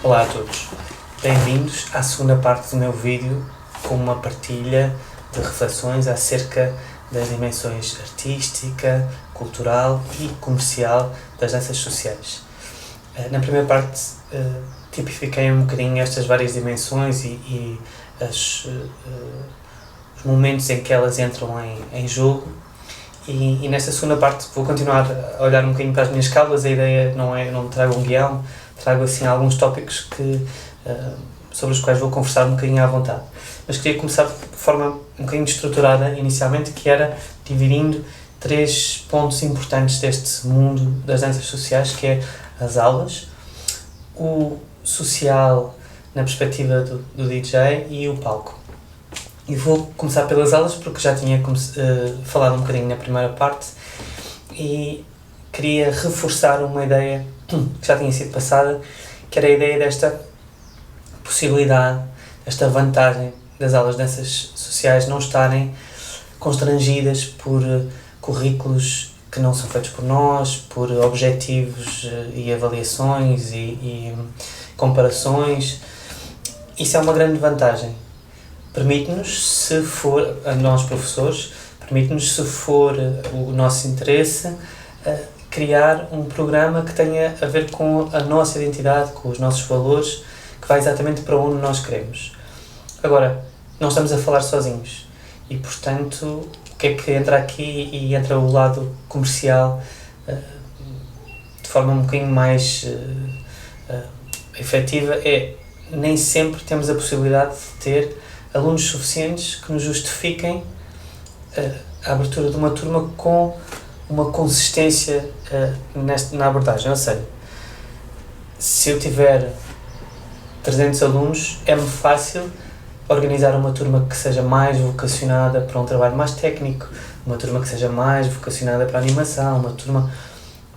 Olá a todos, bem-vindos à segunda parte do meu vídeo com uma partilha de reflexões acerca das dimensões artística, cultural e comercial das danças sociais. Na primeira parte tipifiquei um bocadinho estas várias dimensões e os momentos em que elas entram em jogo. E nesta segunda parte vou continuar a olhar um bocadinho para as minhas cábulas. A ideia não trago um guião, trago assim alguns tópicos sobre os quais vou conversar um bocadinho à vontade. Mas queria começar de forma um bocadinho estruturada inicialmente, que era dividindo 3 pontos importantes deste mundo das danças sociais, que é as aulas, o social na perspectiva do DJ e o palco. E vou começar pelas aulas porque já tinha falado um bocadinho na primeira parte e queria reforçar uma ideia que já tinha sido passada, que era a ideia desta possibilidade, esta vantagem das aulas de danças sociais não estarem constrangidas por currículos que não são feitos por nós, por objetivos e avaliações e comparações. Isso é uma grande vantagem. Permite-nos, se for, a nós professores, permite-nos, se for o nosso interesse, criar um programa que tenha a ver com a nossa identidade, com os nossos valores, que vai exatamente para onde nós queremos. Agora, não estamos a falar sozinhos e, portanto, o que é que entra aqui e entra o lado comercial de forma um bocadinho mais efetiva é, nem sempre temos a possibilidade de ter alunos suficientes que nos justifiquem a abertura de uma turma com uma consistência na abordagem. Ou seja, se eu tiver 300 alunos, é-me fácil organizar uma turma que seja mais vocacionada para um trabalho mais técnico, uma turma que seja mais vocacionada para a animação, uma turma...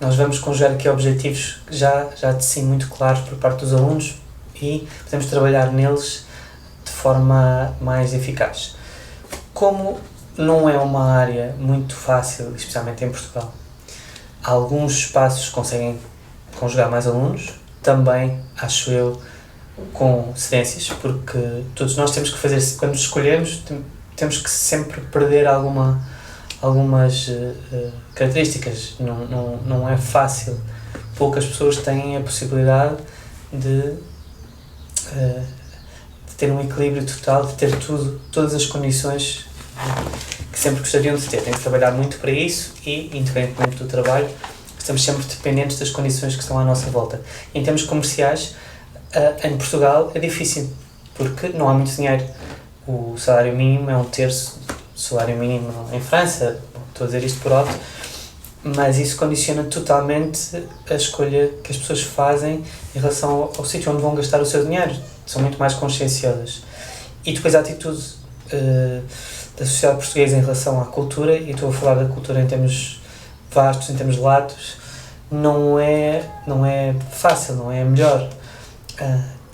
Nós vamos conjugar aqui objetivos já de si muito claros por parte dos alunos e podemos trabalhar neles de forma mais eficaz. Como não é uma área muito fácil, especialmente em Portugal, alguns espaços conseguem conjugar mais alunos, também, acho eu, com cedências, porque todos nós temos que fazer, quando nos escolhemos, temos que sempre perder algumas características. Não é fácil. Poucas pessoas têm a possibilidade de ter um equilíbrio total, de ter todas as condições que sempre gostariam de ter. Tem que trabalhar muito para isso e, independentemente do trabalho, estamos sempre dependentes das condições que estão à nossa volta. Em termos comerciais, em Portugal é difícil, porque não há muito dinheiro. O salário mínimo é 1/3 do salário mínimo em França, estou a dizer isto por alto, mas isso condiciona totalmente a escolha que as pessoas fazem em relação ao sítio onde vão gastar o seu dinheiro. São muito mais conscienciosas. E depois a atitude da sociedade portuguesa em relação à cultura, e estou a falar da cultura em termos vastos, em termos latos, não é fácil, não é a melhor.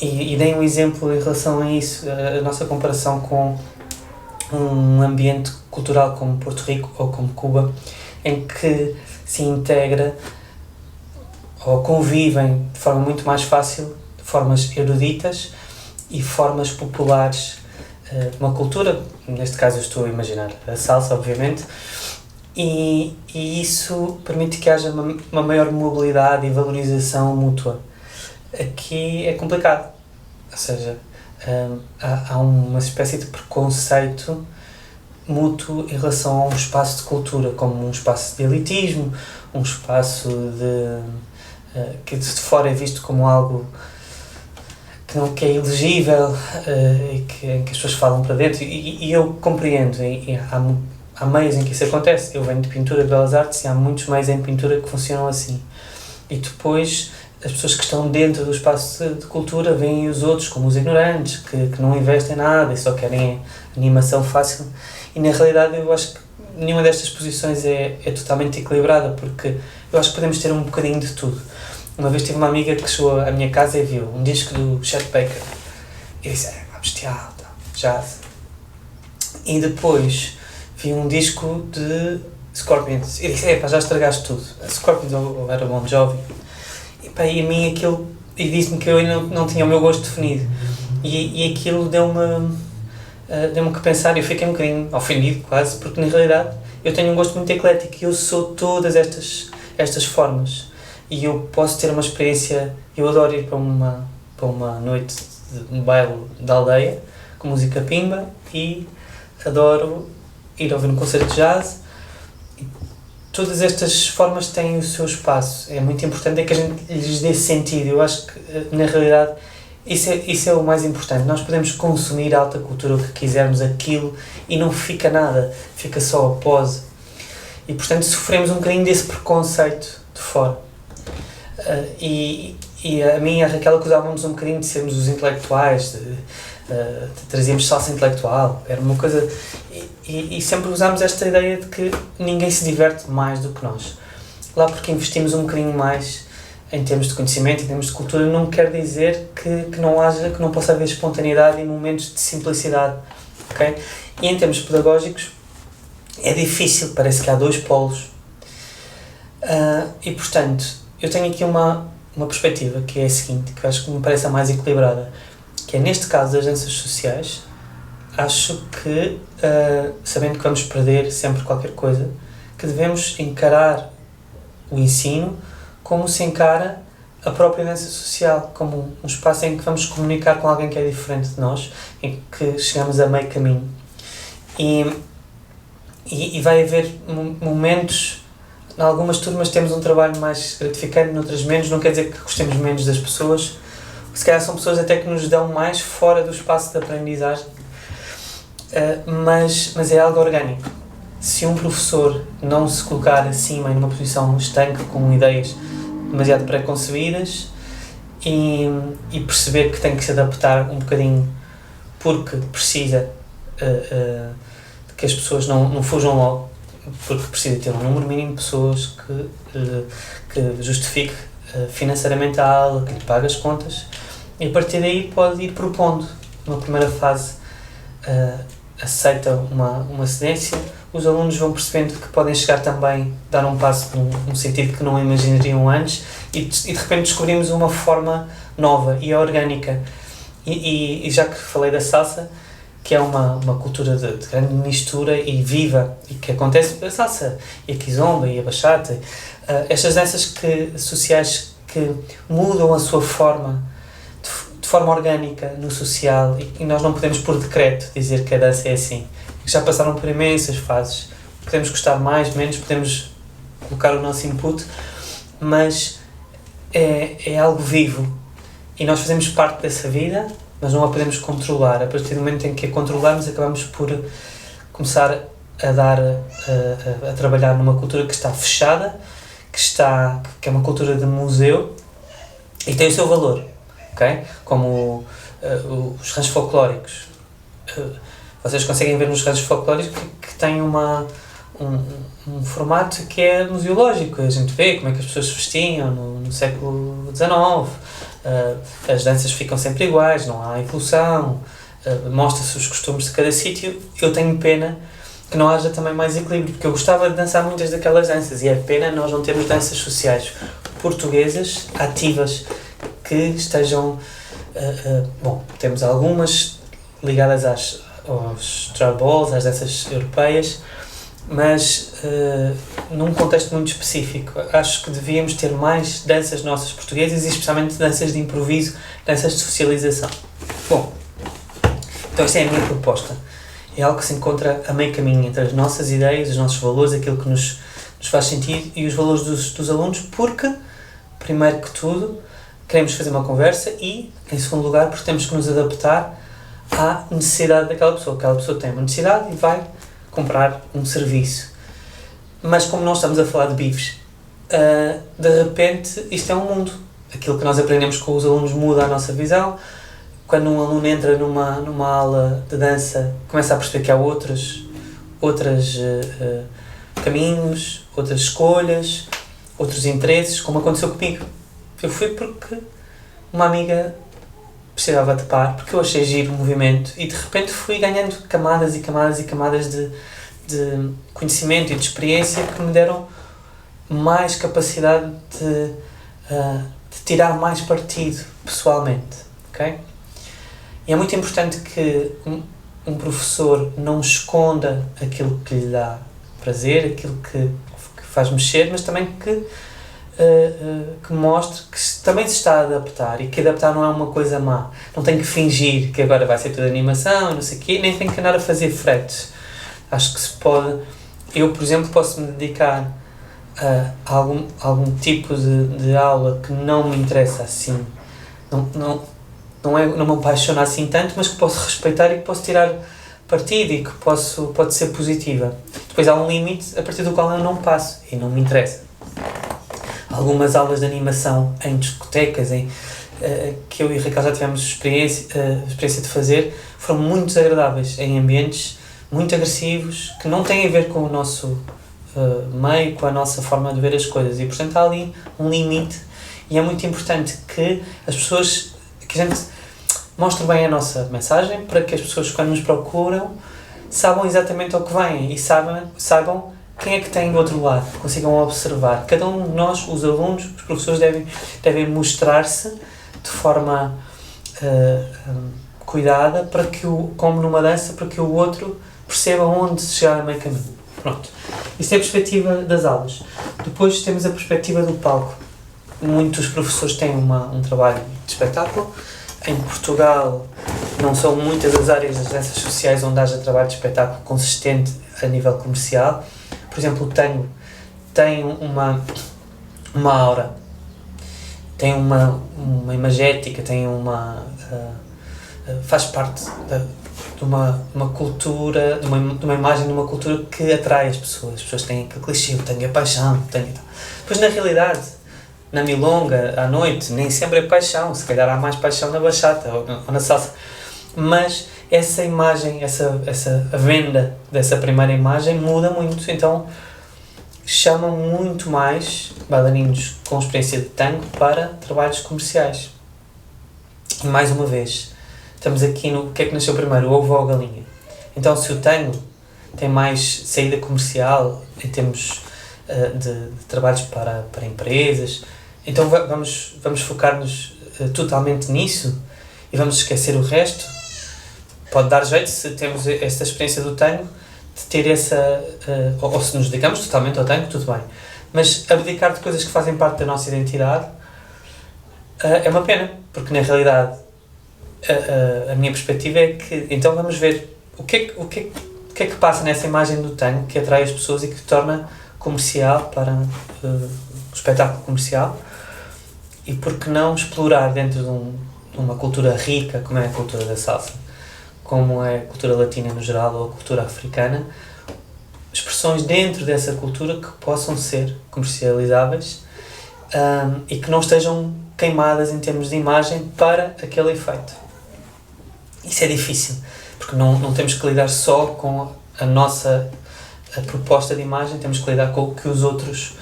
E dei um exemplo em relação a isso, a nossa comparação com um ambiente cultural como Porto Rico ou como Cuba, em que se integra ou convivem de forma muito mais fácil formas eruditas e formas populares de uma cultura. Neste caso eu estou a imaginar a salsa, obviamente, e isso permite que haja uma maior mobilidade e valorização mútua. Aqui é complicado, ou seja, há uma espécie de preconceito mútuo em relação a um espaço de cultura, como um espaço de elitismo, um espaço que de fora é visto como algo que é elegível em que as pessoas falam para dentro, e eu compreendo, há meios em que isso acontece. Eu venho de pintura, de belas artes, e há muitos meios em pintura que funcionam assim. E depois as pessoas que estão dentro do espaço de cultura veem os outros como os ignorantes, que não investem nada e só querem animação fácil. E na realidade eu acho que nenhuma destas posições é totalmente equilibrada, porque eu acho que podemos ter um bocadinho de tudo. Uma vez tive uma amiga que chegou à minha casa e viu um disco do Chet Baker e disse, bestial, jazz. E depois vi um disco de Scorpions e disse, já estragaste tudo. Scorpions ou era Bon Jovi. E a mim aquilo e disse-me que eu ainda não tinha o meu gosto definido. E aquilo deu-me que pensar, eu fiquei um bocadinho ofendido quase, porque na realidade eu tenho um gosto muito eclético e eu sou todas estas formas. E eu posso ter uma experiência, eu adoro ir para uma noite, um baile da aldeia, com música pimba, e adoro ir ouvir um concerto de jazz. E todas estas formas têm o seu espaço. É muito importante que a gente lhes dê sentido. Eu acho que, na realidade, isso é o mais importante. Nós podemos consumir a alta cultura, o que quisermos, aquilo, e não fica nada, fica só a pose. E, portanto, sofremos um bocadinho desse preconceito de fora. E a mim e a Raquel acusávamos um bocadinho de sermos os intelectuais, trazíamos salsa intelectual, era uma coisa... E sempre usámos esta ideia de que ninguém se diverte mais do que nós. Lá porque investimos um bocadinho mais em termos de conhecimento, em termos de cultura, não quer dizer que não possa haver espontaneidade e momentos de simplicidade, ok? E em termos pedagógicos é difícil, parece que há dois polos. E portanto, eu tenho aqui uma perspectiva que é a seguinte, que eu acho que me parece a mais equilibrada, que é neste caso das danças sociais, acho que, sabendo que vamos perder sempre qualquer coisa, que devemos encarar o ensino como se encara a própria dança social, como um espaço em que vamos comunicar com alguém que é diferente de nós, em que chegamos a meio caminho. E vai haver momentos, em algumas turmas temos um trabalho mais gratificante, noutras menos, não quer dizer que gostemos menos das pessoas, se calhar são pessoas até que nos dão mais fora do espaço de aprendizagem, mas é algo orgânico. Se um professor não se colocar acima em uma posição estanque, com ideias demasiado pré-concebidas, e perceber que tem que se adaptar um bocadinho porque precisa de que as pessoas não fujam logo, porque precisa ter um número mínimo de pessoas que justifique financeiramente a aula, que lhe pague as contas, e a partir daí pode ir propondo. Numa primeira fase aceita uma cedência, os alunos vão percebendo que podem chegar também, dar um passo num sentido que não imaginariam antes, e de repente descobrimos uma forma nova e orgânica. E já que falei da salsa, que é uma cultura de grande mistura e viva, e que acontece a salsa, e a kizomba, e a bachata, estas danças sociais que mudam a sua forma, de forma orgânica, no social, e nós não podemos por decreto dizer que a dança é assim. Já passaram por imensas fases, podemos gostar mais, menos, podemos colocar o nosso input, mas é algo vivo, e nós fazemos parte dessa vida, mas não a podemos controlar. A partir do momento em que a controlarmos, acabamos por começar a trabalhar numa cultura que está fechada, que é uma cultura de museu, e tem o seu valor, ok? Como os ranchos folclóricos. Vocês conseguem ver nos ranchos folclóricos que têm um formato que é museológico. A gente vê como é que as pessoas se vestiam no século XIX, as danças ficam sempre iguais, não há evolução, mostra-se os costumes de cada sítio. Eu tenho pena que não haja também mais equilíbrio, porque eu gostava de dançar muitas daquelas danças, e é pena nós não termos danças sociais portuguesas ativas que estejam... bom, temos algumas ligadas aos tribals, às danças europeias, mas num contexto muito específico. Acho que devíamos ter mais danças nossas portuguesas, e especialmente danças de improviso, danças de socialização. Bom, então essa é a minha proposta. É algo que se encontra a meio caminho entre as nossas ideias, os nossos valores, aquilo que nos faz sentido, e os valores dos alunos, porque, primeiro que tudo, queremos fazer uma conversa, e, em segundo lugar, porque temos que nos adaptar à necessidade daquela pessoa. Aquela pessoa tem uma necessidade e vai comprar um serviço. Mas como nós estamos a falar de bifes, de repente isto é um mundo. Aquilo que nós aprendemos com os alunos muda a nossa visão. Quando um aluno entra numa aula de dança, começa a perceber que há outros caminhos, outras escolhas, outros interesses, como aconteceu comigo. Eu fui porque uma amiga precisava de par, porque eu achei giro o movimento, e de repente fui ganhando camadas e camadas e camadas de conhecimento e de experiência que me deram mais capacidade de tirar mais partido pessoalmente, ok? E é muito importante que um professor não esconda aquilo que lhe dá prazer, aquilo que faz mexer, mas também que mostre que também se está a adaptar e que adaptar não é uma coisa má. Não tem que fingir que agora vai ser tudo animação e não sei o quê, nem tem que andar a fazer fretes. Acho que se pode... Eu, por exemplo, posso me dedicar a algum tipo de aula que não me interessa assim, não me apaixona assim tanto, mas que posso respeitar e que posso tirar partido e que pode ser positiva. Depois há um limite a partir do qual eu não passo e não me interessa. Algumas aulas de animação em discotecas, que eu e a Raquel já tivemos experiência de fazer, foram muito desagradáveis, em ambientes muito agressivos, que não têm a ver com o nosso meio, com a nossa forma de ver as coisas. E, portanto, há ali um limite e é muito importante que as pessoas, que a gente mostre bem a nossa mensagem, para que as pessoas, quando nos procuram, saibam exatamente ao que vêm e saibam quem é que tem do outro lado, consigam observar. Cada um de nós, os alunos, os professores, devem mostrar-se de forma cuidada, para que como numa dança, para que o outro perceba onde se chegar a meio caminho. Pronto. Isso é a perspectiva das aulas. Depois temos a perspectiva do palco. Muitos professores têm um trabalho de espetáculo. Em Portugal, não são muitas as áreas das danças sociais onde haja trabalho de espetáculo consistente a nível comercial. Por exemplo, o tango tem uma aura, tem uma imagética, tem faz parte de uma cultura, de uma imagem de uma cultura que atrai as pessoas. As pessoas têm aquele clichê, o tango é paixão, o tango é tal. Depois, na realidade, na milonga, à noite, nem sempre é paixão, se calhar há mais paixão na bachata ou na salsa. Mas essa imagem, a venda dessa primeira imagem muda muito, então chamam muito mais bailarinos com experiência de tango para trabalhos comerciais. E mais uma vez, estamos aqui no que é que nasceu primeiro, o ovo ou a galinha. Então, se o tango tem mais saída comercial em termos de trabalhos para empresas, então vamos focar-nos totalmente nisso e vamos esquecer o resto. Pode dar jeito, se temos esta experiência do tango, de ter ou se nos dedicamos totalmente ao tango, tudo bem. Mas abdicar de coisas que fazem parte da nossa identidade é uma pena, porque na realidade a minha perspectiva é que, então vamos ver o que é que passa nessa imagem do tango que atrai as pessoas e que torna comercial para o espetáculo comercial, e por que não explorar dentro de uma cultura rica como é a cultura da salsa, como é a cultura latina no geral ou a cultura africana, expressões dentro dessa cultura que possam ser comercializáveis e que não estejam queimadas em termos de imagem para aquele efeito. Isso é difícil, porque não temos que lidar só com a nossa proposta de imagem, temos que lidar com o que os outros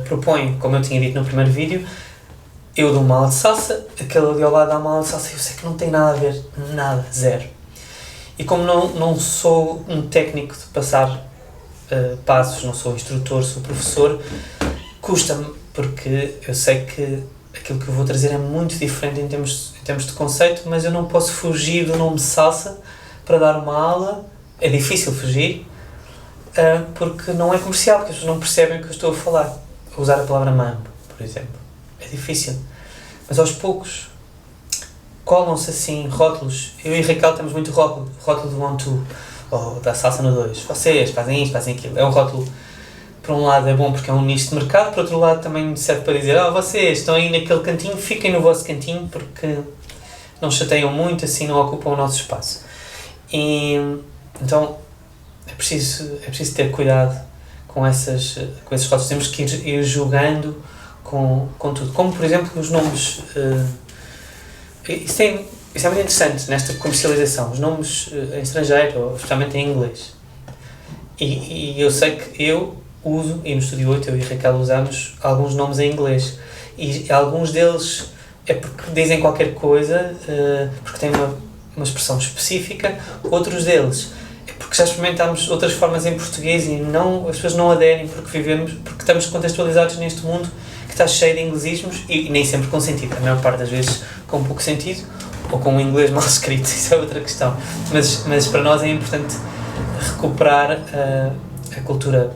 propõem. Como eu tinha dito no primeiro vídeo, eu dou uma aula de salsa, aquele ali ao lado dá uma aula de salsa e eu sei que não tem nada a ver, nada, zero. E como não sou um técnico de passar passos, não sou instrutor, sou professor, custa-me, porque eu sei que aquilo que eu vou trazer é muito diferente em termos de conceito, mas eu não posso fugir do nome salsa para dar uma aula. É difícil fugir, porque não é comercial, porque as pessoas não percebem o que eu estou a falar. Usar a palavra mambo, por exemplo. É difícil. Mas aos poucos colam-se assim rótulos. Eu e Raquel temos muito rótulo do 1-2, ou da salsa no 2. Vocês fazem isto, fazem aquilo. É um rótulo, por um lado é bom porque é um nicho de mercado, por outro lado também serve para dizer, vocês estão aí naquele cantinho, fiquem no vosso cantinho, porque não chateiam muito, assim não ocupam o nosso espaço. E então é preciso ter cuidado com esses rótulos. Temos que ir julgando com tudo. Como, por exemplo, os nomes... Isso é muito interessante nesta comercialização. Os nomes em estrangeiro, ou especialmente em inglês. E eu sei que eu uso, e no Estúdio 8 eu e a Raquel usamos alguns nomes em inglês. E alguns deles é porque dizem qualquer coisa, porque têm uma expressão específica. Outros deles é porque já experimentámos outras formas em português e as pessoas não aderem porque estamos contextualizados neste mundo que está cheio de inglesismos e nem sempre com sentido, a maior parte das vezes com pouco sentido ou com um inglês mal escrito, isso é outra questão, mas para nós é importante recuperar a cultura,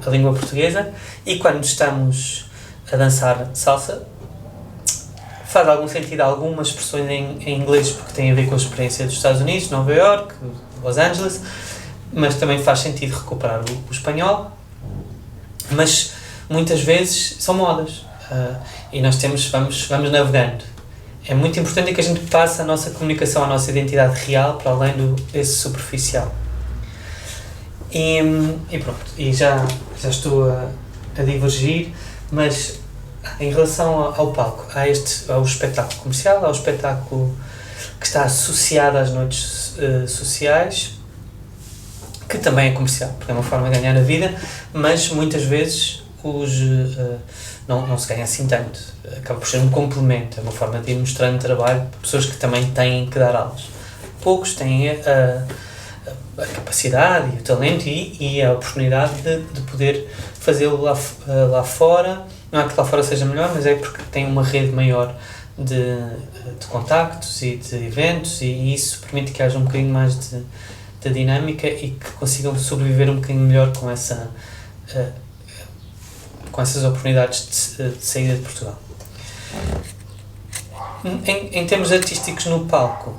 a língua portuguesa, e quando estamos a dançar salsa faz algum sentido algumas expressões em inglês porque têm a ver com a experiência dos Estados Unidos, Nova York, Los Angeles, mas também faz sentido recuperar o espanhol, mas muitas vezes são modas e nós vamos navegando. É muito importante que a gente passe a nossa comunicação, a nossa identidade real para além desse superficial. E pronto, e já estou a divergir, mas em relação ao palco, ao espetáculo comercial, ao espetáculo que está associado às noites sociais, que também é comercial, porque é uma forma de ganhar a vida, mas muitas vezes não se ganha assim tanto, acaba por ser um complemento, é uma forma de ir mostrando trabalho para pessoas que também têm que dar aulas. Poucos têm a capacidade e o talento e a oportunidade de poder fazê-lo lá fora. Não é que lá fora seja melhor, mas é porque tem uma rede maior de contactos e de eventos, e isso permite que haja um bocadinho mais de dinâmica e que consigam sobreviver um bocadinho melhor com essas oportunidades de saída de Portugal. Em termos artísticos no palco,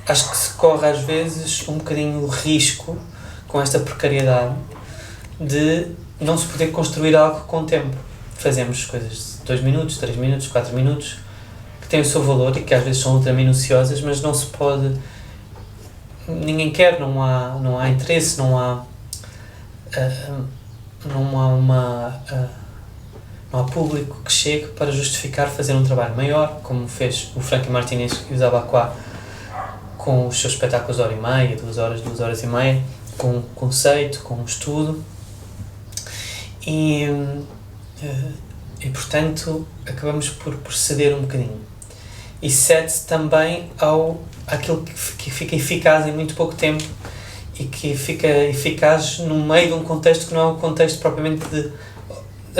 acho que se corre às vezes um bocadinho o risco, com esta precariedade, de não se poder construir algo com o tempo. Fazemos coisas de 2 minutos, 3 minutos, 4 minutos, que têm o seu valor e que às vezes são ultra minuciosas, mas não se pode... Ninguém quer, não há interesse, não há público que chegue para justificar fazer um trabalho maior, como fez o Frankie Martinez e o Zabaquá, com os seus espetáculos de 1h30, 2 horas, 2 horas e meia, com conceito, com estudo, e portanto acabamos por ceder um bocadinho. E cede-se também àquilo que fica eficaz em muito pouco tempo e que fica eficaz no meio de um contexto que não é um contexto propriamente de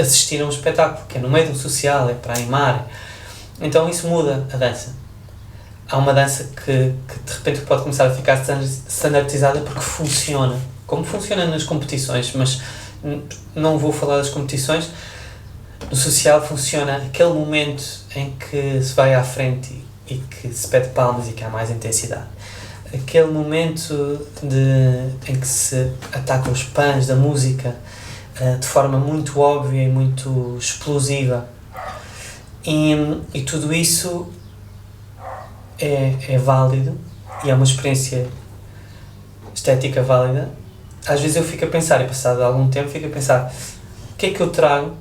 assistir a um espetáculo, que é no meio do social, é para animar. Então isso muda a dança. Há uma dança que de repente pode começar a ficar standardizada porque funciona, como funciona nas competições, mas não vou falar das competições. No social funciona aquele momento em que se vai à frente e que se pede palmas e que há mais intensidade. Aquele momento em que se atacam os pans da música de forma muito óbvia e muito explosiva. E tudo isso é válido e é uma experiência estética válida. Às vezes eu fico a pensar, e passado algum tempo fico a pensar, o que é que eu trago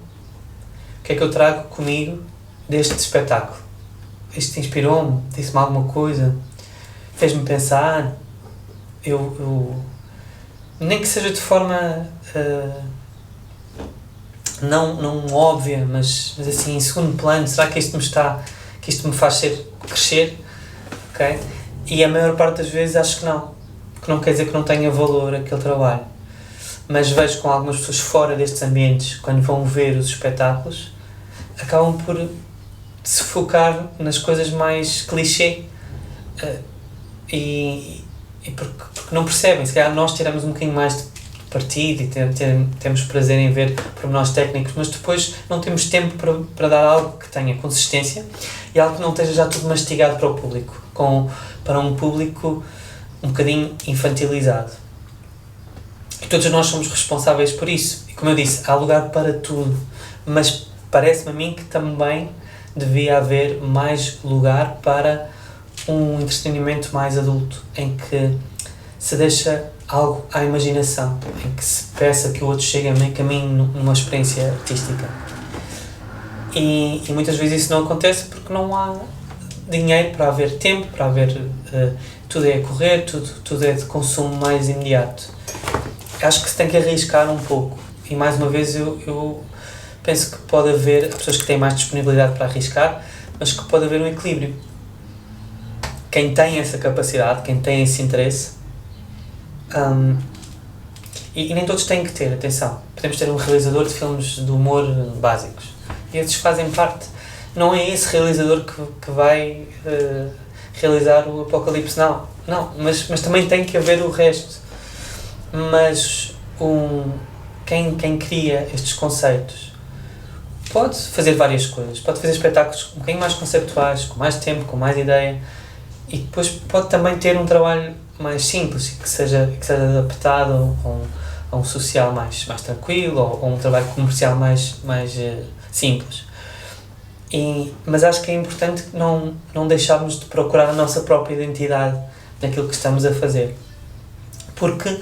comigo deste espetáculo? Isto inspirou-me, disse-me alguma coisa, fez-me pensar, eu nem que seja de forma não óbvia, mas assim em segundo plano, será que isto me faz crescer? Okay? E a maior parte das vezes acho que não quer dizer que não tenha valor aquele trabalho, mas vejo com algumas pessoas fora destes ambientes, quando vão ver os espetáculos, acabam por se focar nas coisas mais clichê e porque não percebem. Se calhar nós tiramos um bocadinho mais de partido e temos prazer em ver pormenores técnicos, mas depois não temos tempo para dar algo que tenha consistência e algo que não esteja já tudo mastigado para o público, para um público um bocadinho infantilizado. E todos nós somos responsáveis por isso. E como eu disse, há lugar para tudo, mas parece-me a mim que também devia haver mais lugar para um entretenimento mais adulto, em que se deixa algo à imaginação, em que se peça que o outro chegue a meio caminho numa experiência artística. E muitas vezes isso não acontece porque não há dinheiro para haver tempo, para haver... tudo é a correr, tudo é de consumo mais imediato. Acho que se tem que arriscar um pouco. E mais uma vez eu penso que pode haver pessoas que têm mais disponibilidade para arriscar, mas que pode haver um equilíbrio. Quem tem essa capacidade, quem tem esse interesse, E nem todos têm que ter, atenção. Podemos ter um realizador de filmes de humor básicos. E esses fazem parte. Não é esse realizador que vai realizar o Apocalipse Now. Não, mas também tem que haver o resto. Mas quem cria estes conceitos pode fazer várias coisas. Pode fazer espetáculos um bocadinho mais conceptuais, com mais tempo, com mais ideia. E depois pode também ter um trabalho mais simples, que seja adaptado a um social mais tranquilo, ou um trabalho comercial mais simples. Mas acho que é importante não deixarmos de procurar a nossa própria identidade naquilo que estamos a fazer. Porque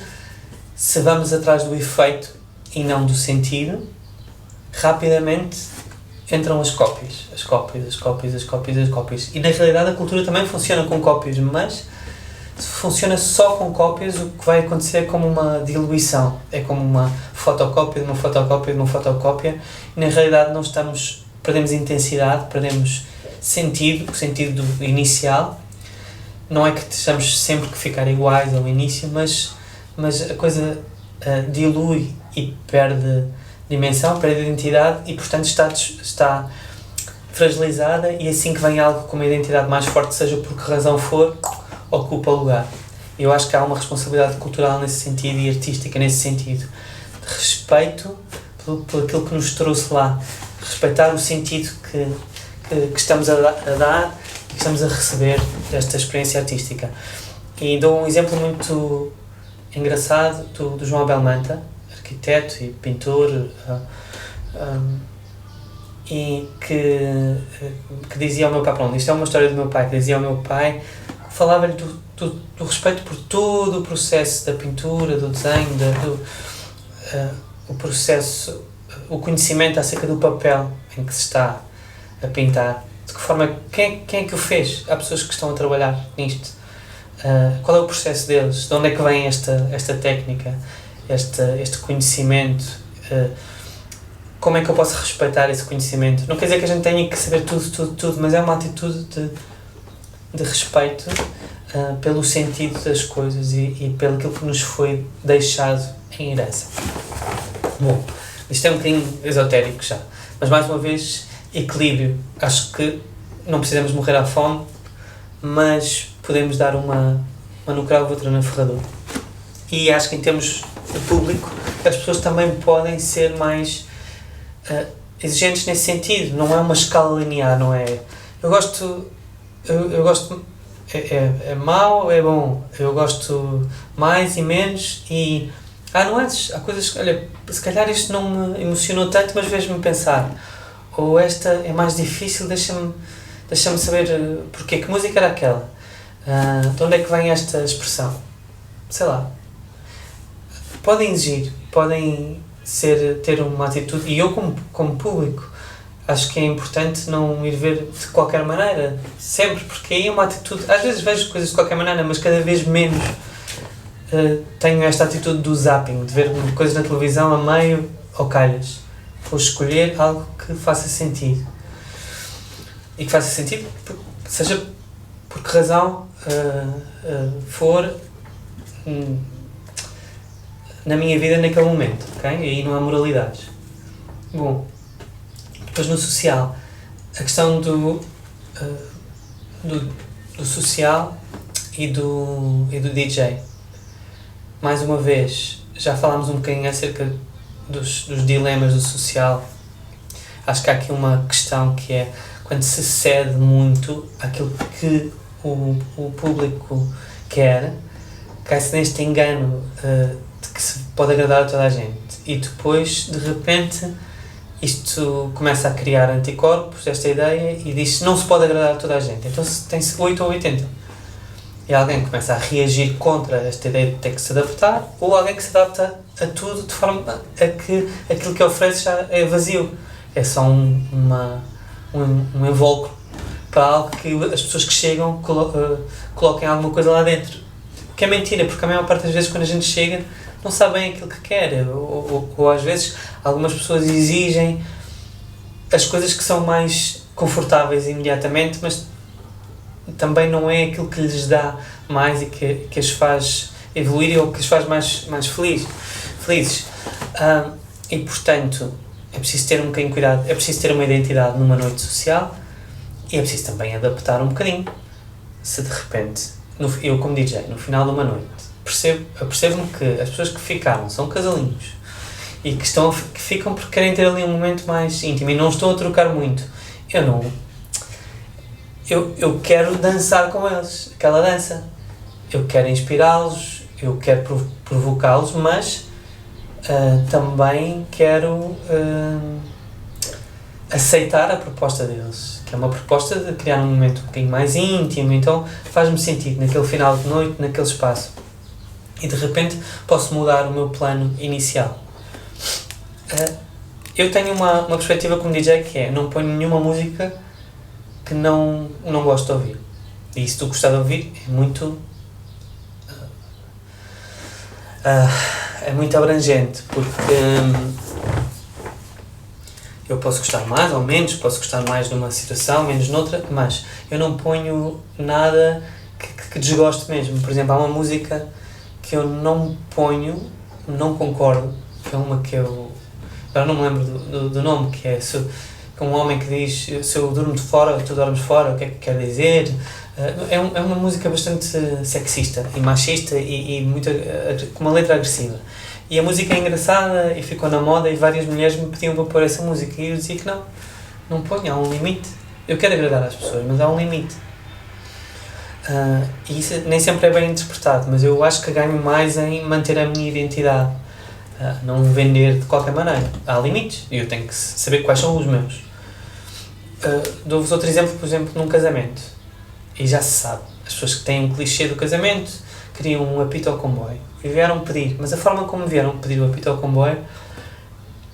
se vamos atrás do efeito e não do sentido, rapidamente entram as cópias. E na realidade a cultura também funciona com cópias, mas se funciona só com cópias, o que vai acontecer é como uma diluição. É como uma fotocópia de uma fotocópia de uma fotocópia, e na realidade perdemos intensidade, perdemos sentido, o sentido inicial. Não é que estejamos sempre que ficar iguais ao início, mas a coisa dilui e perde dimensão, perde identidade, e portanto está fragilizada, e assim que vem algo com uma identidade mais forte, seja por que razão for, ocupa o lugar. Eu acho que há uma responsabilidade cultural nesse sentido e artística nesse sentido, de respeito por aquilo que nos trouxe lá, respeitar o sentido que estamos a dar e que estamos a receber desta experiência artística. E dou um exemplo muito engraçado do João Abel Manta, arquiteto e pintor, e que dizia ao meu pai, pronto, isto é uma história do meu pai, que dizia ao meu pai, falava-lhe do respeito por todo o processo da pintura, do desenho, o processo, o conhecimento acerca do papel em que se está a pintar, de que forma, quem é que o fez? Há pessoas que estão a trabalhar nisto. Qual é o processo deles? De onde é que vem esta técnica, este conhecimento? Como é que eu posso respeitar esse conhecimento? Não quer dizer que a gente tenha que saber tudo, mas é uma atitude de respeito pelo sentido das coisas e pelo que nos foi deixado em herança. Bom, isto é um bocadinho esotérico já, mas mais uma vez, equilíbrio. Acho que não precisamos morrer à fome, mas podemos dar uma no cravo, outra na ferradura. E acho que em termos de público, as pessoas também podem ser mais exigentes nesse sentido. Não é uma escala linear, não é? Eu gosto é mau, é bom. Eu gosto mais e menos, e há nuances, há coisas que, olha, se calhar isto não me emocionou tanto, mas vejo-me pensar, ou esta é mais difícil, deixa-me saber porque, que música era aquela, de onde é que vem esta expressão, sei lá. Podem exigir, podem ter uma atitude, e eu como público acho que é importante não ir ver de qualquer maneira, sempre, porque aí é uma atitude, às vezes vejo coisas de qualquer maneira, mas cada vez menos tenho esta atitude do zapping, de ver coisas na televisão a meio ou calhas. Vou escolher algo que faça sentido. E que faça sentido, seja por que razão for na minha vida naquele momento, ok? E aí não há moralidades. Bom, depois no social, a questão do social e do DJ. Mais uma vez, já falámos um bocadinho acerca dos dilemas do social. Acho que há aqui uma questão que é quando se cede muito àquilo que o público quer, cai-se neste engano de que se pode agradar a toda a gente, e depois, de repente, isto começa a criar anticorpos, esta ideia, e diz que não se pode agradar a toda a gente, então tem-se 8 ou 80. E alguém começa a reagir contra esta ideia de ter que se adaptar, ou alguém que se adapta a tudo de forma a que aquilo que oferece já é vazio. É só um invólucro para algo que as pessoas que chegam coloquem alguma coisa lá dentro. O que é mentira, porque a maior parte das vezes quando a gente chega não sabe bem aquilo que quer, ou às vezes algumas pessoas exigem as coisas que são mais confortáveis imediatamente, mas também não é aquilo que lhes dá mais e que as faz evoluir ou que as faz mais felizes. felizes. E portanto, é preciso ter um bocadinho cuidado, é preciso ter uma identidade numa noite social e é preciso também adaptar um bocadinho. Se de repente, eu como DJ, no final de uma noite, percebo-me que as pessoas que ficaram são casalinhos e que ficam porque querem ter ali um momento mais íntimo e não estão a trocar muito. Eu quero dançar com eles, aquela dança. Eu quero inspirá-los, eu quero provocá-los, mas também quero aceitar a proposta deles, que é uma proposta de criar um momento um bocadinho mais íntimo, então faz-me sentido naquele final de noite, naquele espaço. E de repente posso mudar o meu plano inicial. Eu tenho uma perspectiva como DJ que é, não ponho nenhuma música que não gosto de ouvir. E se tu gostar de ouvir, é muito abrangente, porque eu posso gostar mais ou menos, posso gostar mais numa situação, menos noutra, mas eu não ponho nada que desgoste mesmo. Por exemplo, há uma música que eu não ponho, não concordo, que é uma que eu não me lembro do nome, que é um homem que diz: se eu durmo de fora, tu dormes fora, o que é que quer dizer? É uma música bastante sexista e machista e muito, com uma letra agressiva. E a música é engraçada e ficou na moda e várias mulheres me pediam para pôr essa música e eu dizia que não ponho, há um limite. Eu quero agradar às pessoas, mas há um limite. E isso nem sempre é bem interpretado, mas eu acho que ganho mais em manter a minha identidade, não vender de qualquer maneira. Há limites e eu tenho que saber quais são os meus. Dou-vos outro exemplo, por exemplo, num casamento. E já se sabe, as pessoas que têm um clichê do casamento queriam um apito ao comboio e vieram pedir, mas a forma como vieram pedir o apito ao comboio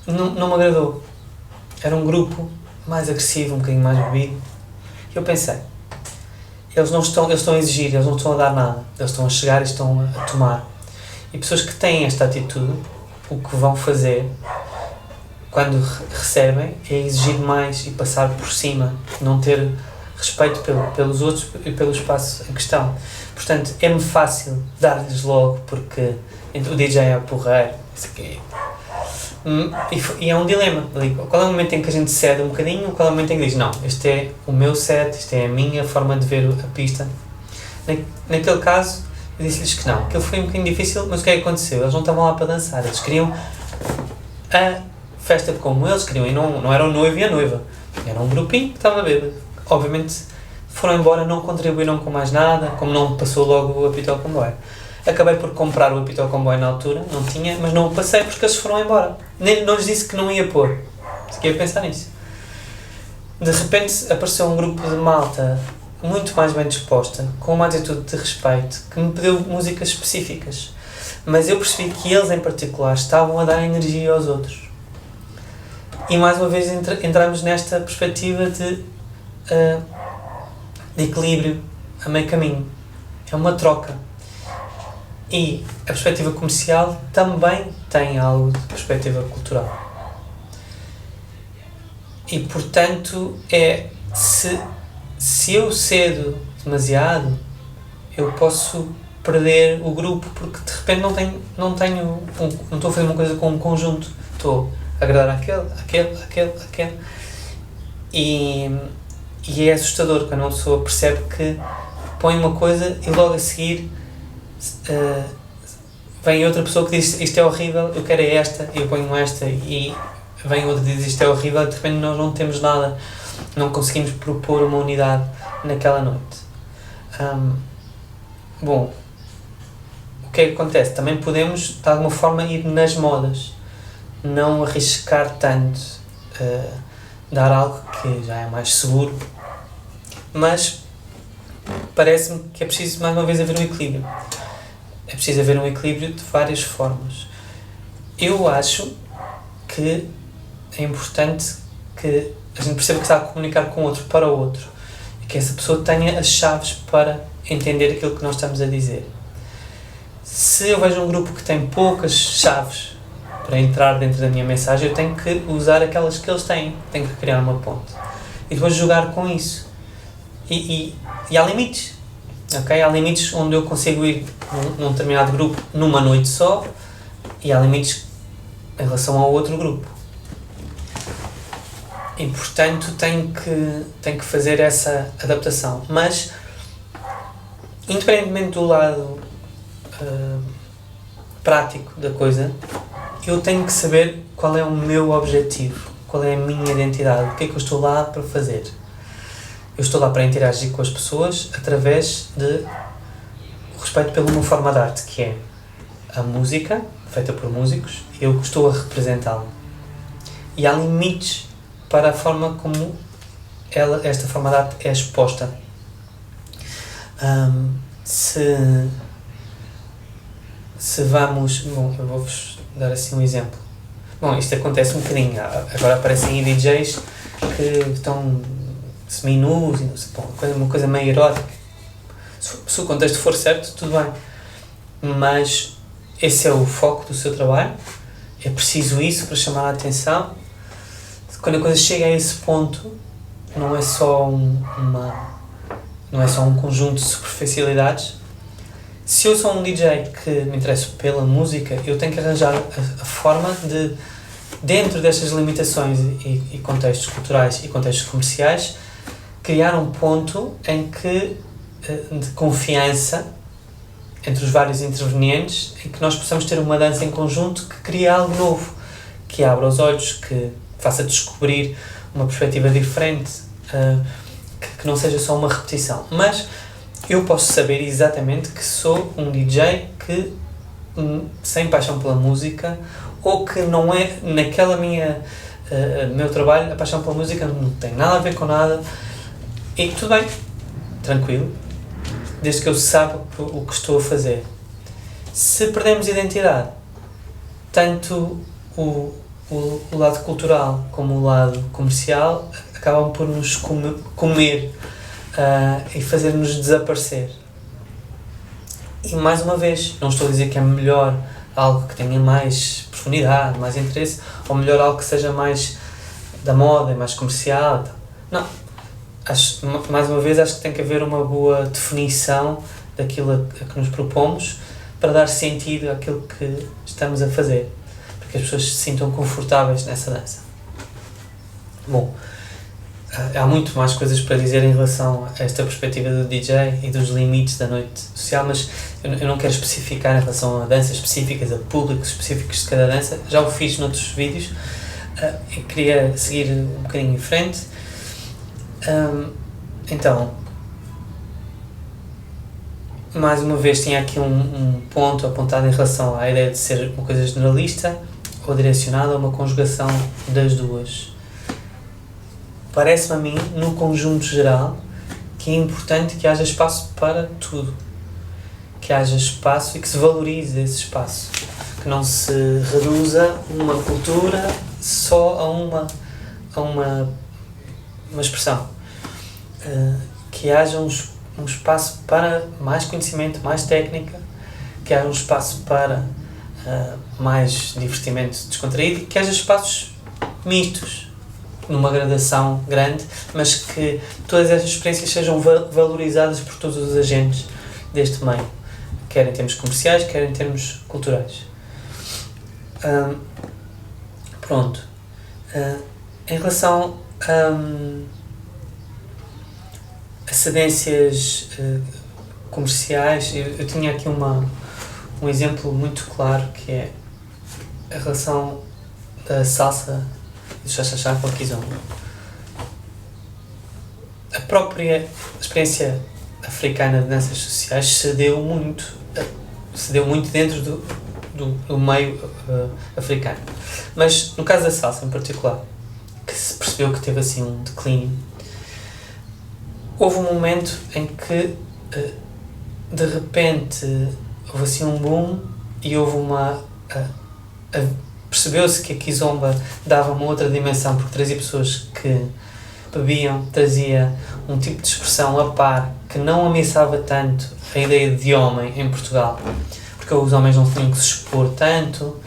não me agradou. Era um grupo mais agressivo, um bocadinho mais bebido. E eu pensei, eles estão a exigir, eles não estão a dar nada, eles estão a chegar e estão a tomar. E pessoas que têm esta atitude, o que vão fazer quando recebem é exigir mais e passar por cima, não ter respeito pelos outros e pelo espaço em questão. Portanto, é-me fácil dar-lhes logo, porque o DJ é porreiro, isso aqui. E é um dilema. Qual é o momento em que a gente cede um bocadinho, qual é o momento em que diz, não, este é o meu set, isto é a minha forma de ver a pista. Naquele caso, eu disse-lhes que não, aquilo foi um bocadinho difícil, mas o que é que aconteceu? Eles não estavam lá para dançar, eles queriam a festa como eles queriam, e não era o noivo e a noiva, era um grupinho que estava bêbado. Obviamente foram embora, não contribuíram com mais nada, como não passou logo o apito ao comboio. Acabei por comprar o apito ao comboio na altura, não tinha, mas não o passei porque eles foram embora. Não lhes disse que não ia pôr, fiquei a pensar nisso. De repente apareceu um grupo de malta muito mais bem disposta, com uma atitude de respeito, que me pediu músicas específicas. Mas eu percebi que eles em particular estavam a dar energia aos outros. E mais uma vez entramos nesta perspectiva de equilíbrio a meio caminho. É uma troca. E a perspectiva comercial também tem algo de perspectiva cultural. E portanto, se eu cedo demasiado, eu posso perder o grupo, porque de repente não estou a fazer uma coisa com um conjunto, estou a agradar aquele. E é assustador quando uma pessoa percebe que põe uma coisa e logo a seguir vem outra pessoa que diz isto é horrível, eu quero esta, e eu ponho esta, e vem outra que diz isto é horrível, e de repente nós não temos nada, não conseguimos propor uma unidade naquela noite. Bom, o que é que acontece? Também podemos de alguma forma ir nas modas, não arriscar tanto, dar algo que já é mais seguro, mas parece-me que é preciso mais uma vez haver um equilíbrio. É preciso haver um equilíbrio de várias formas. Eu acho que é importante que a gente perceba que está a comunicar com o outro para o outro e que essa pessoa tenha as chaves para entender aquilo que nós estamos a dizer. Se eu vejo um grupo que tem poucas chaves para entrar dentro da minha mensagem, eu tenho que usar aquelas que eles têm, tenho que criar uma ponte e depois jogar com isso. E há limites, ok? Há limites onde eu consigo ir num determinado grupo numa noite só e há limites em relação ao outro grupo. E, portanto, tem que fazer essa adaptação. Mas, independentemente do lado prático da coisa, eu tenho que saber qual é o meu objetivo, qual é a minha identidade, o que é que eu estou lá para fazer. Eu estou lá para interagir com as pessoas através de respeito pela uma forma de arte, que é a música, feita por músicos, e eu estou a representá-la. E há limites para a forma como esta forma de arte é exposta. Se vamos... Bom, eu vou-vos dar assim um exemplo. Bom, isto acontece um bocadinho. Agora aparecem DJs que estão semi-nus, uma coisa meio erótica. Se o contexto for certo, tudo bem. Mas esse é o foco do seu trabalho. É preciso isso para chamar a atenção. Quando a coisa chega a esse ponto, não é só um conjunto de superficialidades. Se eu sou um DJ que me interesso pela música, eu tenho que arranjar a forma de, dentro destas limitações e contextos culturais e contextos comerciais, criar um ponto em que, de confiança entre os vários intervenientes, em que nós possamos ter uma dança em conjunto que crie algo novo, que abra os olhos, que faça descobrir uma perspectiva diferente, que não seja só uma repetição. Mas eu posso saber exatamente que sou um DJ que, sem paixão pela música, ou que não é, naquela meu trabalho, a paixão pela música não tem nada a ver com nada, e tudo bem, tranquilo, desde que eu saiba o que estou a fazer. Se perdemos identidade, tanto o lado cultural como o lado comercial acabam por nos comer e fazer-nos desaparecer. E mais uma vez, não estou a dizer que é melhor algo que tenha mais profundidade, mais interesse, ou melhor algo que seja mais da moda, mais comercial. Não. Mais uma vez, acho que tem que haver uma boa definição daquilo a que nos propomos para dar sentido àquilo que estamos a fazer, para que as pessoas se sintam confortáveis nessa dança. Bom, há muito mais coisas para dizer em relação a esta perspectiva do DJ e dos limites da noite social, mas eu não quero especificar em relação a danças específicas, a públicos específicos de cada dança. Já o fiz noutros vídeos e queria seguir um bocadinho em frente. Então, mais uma vez tinha aqui um ponto apontado em relação à ideia de ser uma coisa generalista ou direcionada a uma conjugação das duas. Parece-me a mim, no conjunto geral, que é importante que haja espaço para tudo. Que haja espaço e que se valorize esse espaço. Que não se reduza uma cultura só a uma expressão. Que haja um espaço para mais conhecimento, mais técnica, que haja um espaço para mais divertimento descontraído e que haja espaços mistos, numa gradação grande, mas que todas essas experiências sejam valorizadas por todos os agentes deste meio, quer em termos comerciais, quer em termos culturais. Pronto. Em relação a cedências comerciais, eu tinha aqui um exemplo muito claro, que é a relação da salsa e do cha-cha-cha com a kizomba. A própria experiência africana de danças sociais cedeu muito dentro do meio africano. Mas no caso da salsa em particular, que se percebeu que teve assim um declínio, houve um momento em que de repente houve assim um boom e houve percebeu-se que a kizomba dava uma outra dimensão, porque trazia pessoas que bebiam, trazia um tipo de expressão a par que não ameaçava tanto a ideia de homem em Portugal, porque os homens não tinham que se expor tanto,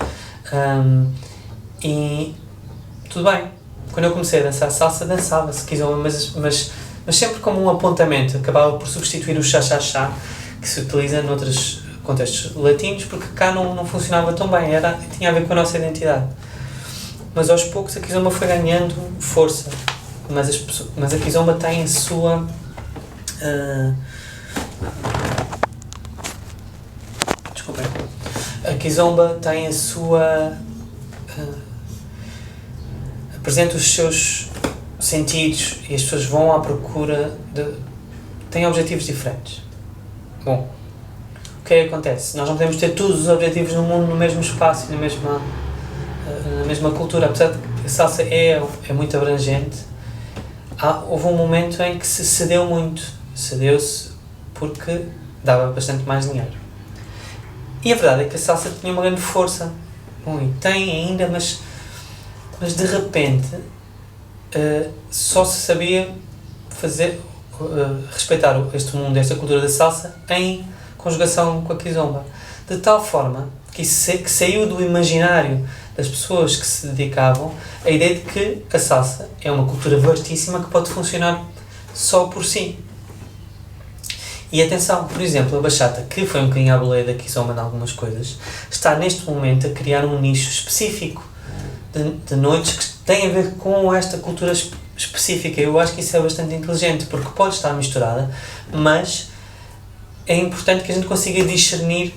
e tudo bem. Quando eu comecei a dançar salsa, dançava-se kizomba, mas sempre como um apontamento, acabava por substituir o cha-cha-cha que se utiliza noutros contextos latinos, porque cá não funcionava tão bem, tinha a ver com a nossa identidade. Mas aos poucos a Kizomba foi ganhando força, mas a Kizomba tem a sua... desculpem. A Kizomba tem a sua... apresenta os seus sentidos e as pessoas vão à procura têm objetivos diferentes. Bom, o que é que acontece? Nós não podemos ter todos os objetivos no mundo no mesmo espaço e na mesma cultura. Apesar de que a salsa é muito abrangente, houve um momento em que se cedeu muito. Cedeu-se porque dava bastante mais dinheiro. E a verdade é que a salsa tinha uma grande força. Bom, e tem ainda, mas de repente só se sabia respeitar este mundo, esta cultura da salsa em conjugação com a Kizomba, de tal forma que saiu do imaginário das pessoas que se dedicavam a ideia de que a salsa é uma cultura vastíssima que pode funcionar só por si. E atenção, por exemplo, a bachata, que foi um bocadinho à boleia da Kizomba em algumas coisas, está neste momento a criar um nicho específico de noites que têm a ver com esta cultura específica. Eu acho que isso é bastante inteligente, porque pode estar misturada, mas é importante que a gente consiga discernir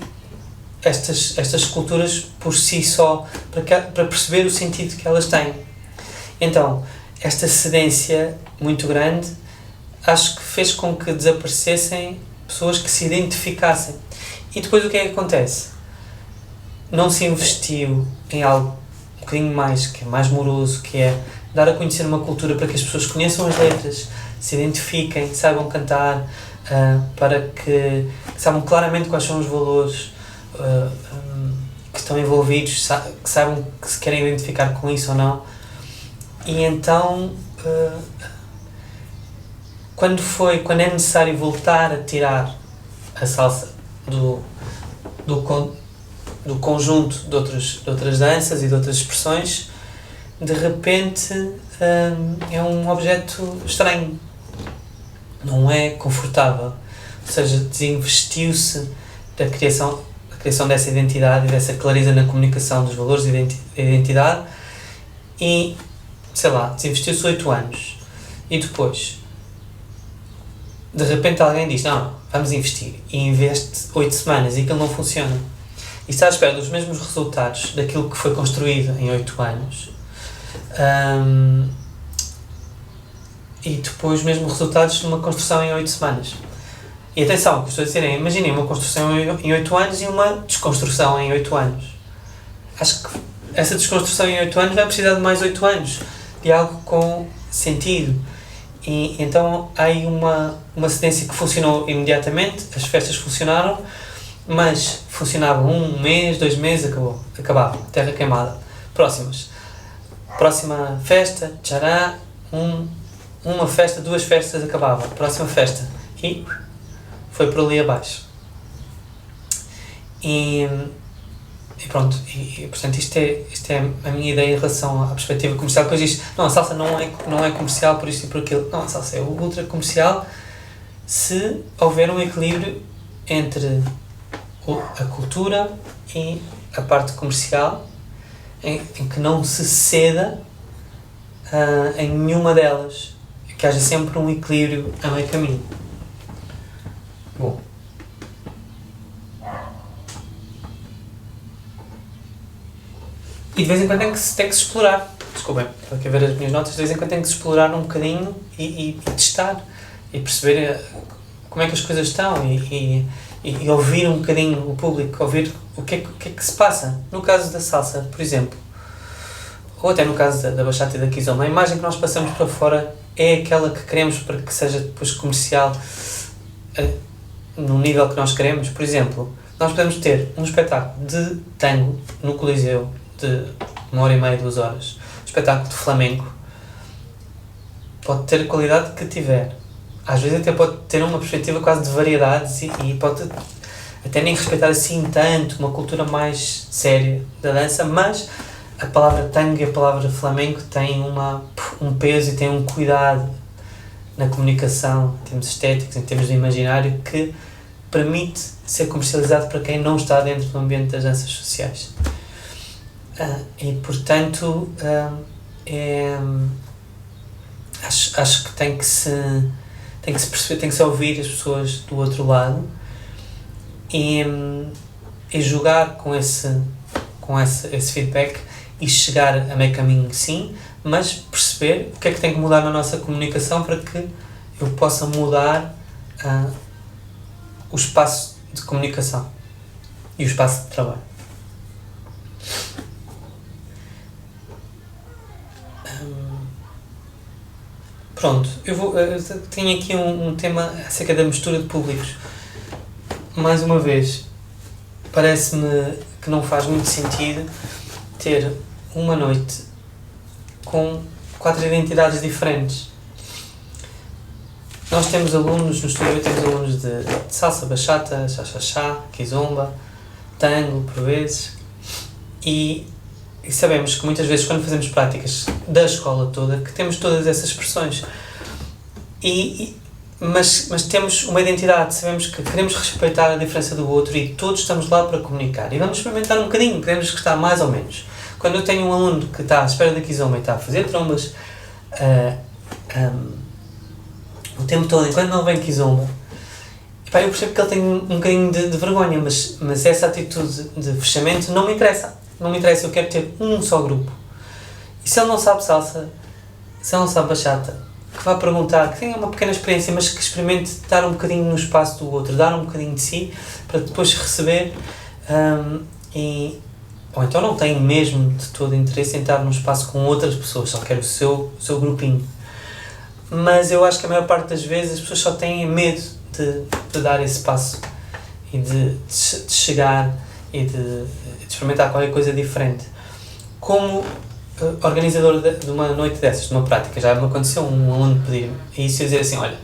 estas culturas por si só, para perceber o sentido que elas têm. Então, esta cedência muito grande, acho que fez com que desaparecessem pessoas que se identificassem. E depois o que é que acontece? Não se investiu em algo um bocadinho mais, que é mais moroso, que é dar a conhecer uma cultura para que as pessoas conheçam as letras, se identifiquem, saibam cantar, para que saibam claramente quais são os valores que estão envolvidos, que saibam que se querem identificar com isso ou não. E então, quando é necessário voltar a tirar a salsa do conjunto de outras danças e de outras expressões, de repente é um objeto estranho, não é confortável, ou seja, desinvestiu-se da criação dessa identidade e dessa clareza na comunicação dos valores de identidade e, sei lá, desinvestiu-se 8 anos e depois de repente alguém diz, não, vamos investir, e investe 8 semanas e aquilo não funciona e está à espera dos mesmos resultados daquilo que foi construído em 8 anos e depois os mesmos resultados de uma construção em 8 semanas. E atenção, o que estou a dizer é, imaginem uma construção em 8 anos e uma desconstrução em 8 anos. Acho que essa desconstrução em 8 anos vai precisar de mais 8 anos, de algo com sentido. E então há aí uma cedência que funcionou imediatamente, as festas funcionaram, mas funcionavam 1 mês, 2 meses, acabava, terra queimada. Próxima festa, tchará, uma festa, 2 festas, acabava. Próxima festa, e foi por ali abaixo. E pronto, portanto isto é a minha ideia em relação à perspectiva comercial. Depois diz, não, a salsa não é comercial por isto e por aquilo. Não, a salsa é ultra comercial se houver um equilíbrio entre a cultura e a parte comercial, em que não se ceda em nenhuma delas, que haja sempre um equilíbrio a meio caminho. Bom. E de vez em quando tem que se explorar. Desculpem, estou aqui a ver as minhas notas. De vez em quando tem que se explorar um bocadinho e testar e perceber como é que as coisas estão e ouvir um bocadinho o público, ouvir o que é que se passa. No caso da salsa, por exemplo, ou até no caso da bachata e da Kizomba, a imagem que nós passamos para fora é aquela que queremos para que seja depois comercial no nível que nós queremos. Por exemplo, nós podemos ter um espetáculo de tango no Coliseu de 1h30, 2 horas. Um espetáculo de flamenco pode ter a qualidade que tiver. Às vezes até pode ter uma perspectiva quase de variedades e pode até nem respeitar assim tanto uma cultura mais séria da dança, mas a palavra tango e a palavra flamenco têm um peso e têm um cuidado na comunicação, em termos estéticos, em termos de imaginário, que permite ser comercializado para quem não está dentro do ambiente das danças sociais. E portanto acho que tem que se perceber, tem que se ouvir as pessoas do outro lado e jogar com esse feedback e chegar a meio caminho, sim, mas perceber o que é que tem que mudar na nossa comunicação para que eu possa mudar o espaço de comunicação e o espaço de trabalho. Pronto, eu tenho aqui um tema acerca da mistura de públicos. Mais uma vez, parece-me que não faz muito sentido ter uma noite com 4 identidades diferentes. Nós temos alunos no estúdio, temos alunos de salsa, bachata, chá-chá-chá, kizomba, tango, por vezes, e sabemos que muitas vezes quando fazemos práticas da escola toda, que temos todas essas expressões, mas temos uma identidade, sabemos que queremos respeitar a diferença do outro e todos estamos lá para comunicar. E vamos experimentar um bocadinho, podemos gostar mais ou menos. Quando eu tenho um aluno que está à espera da kizomba e está a fazer trombas o tempo todo, enquanto não vem kizomba, eu percebo que ele tem um bocadinho de vergonha, mas essa atitude de fechamento não me interessa. Não me interessa, eu quero ter um só grupo. E se ele não sabe salsa, se ele não sabe bachata, que vá perguntar, que tenha uma pequena experiência, mas que experimente dar um bocadinho no espaço do outro, dar um bocadinho de si, para depois receber, ou então não tem mesmo de todo interesse em estar num espaço com outras pessoas, só quer o seu grupinho. Mas eu acho que a maior parte das vezes as pessoas só têm medo de dar esse passo e de chegar e de experimentar qualquer coisa diferente. Como organizador de uma noite dessas, de uma prática, já me aconteceu um aluno pedir-me isso e dizer assim, olha,